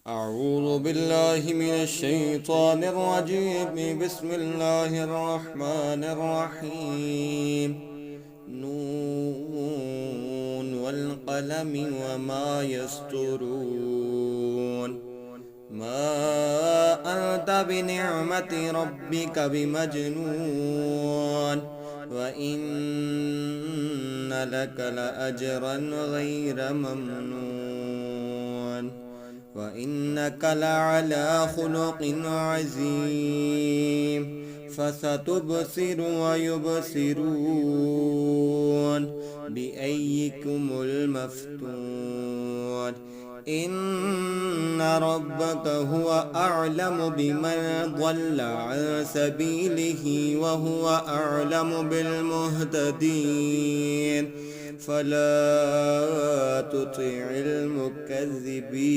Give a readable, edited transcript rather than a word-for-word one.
أعوذ بالله من الشيطان الرجيم. بسم الله الرحمن الرحيم. نون والقلم وما يسطرون. ما أنت بنعمة ربك بمجنون، وإن لك لأجرا غير ممنون، وإنك لعلى خلق عظيم. فستبصر ويبصرون بأيكم المفتون. إن ربك هو أعلم بمن ضل عن سبيله وهو أعلم بالمهتدين. فلا تطع المكذبين.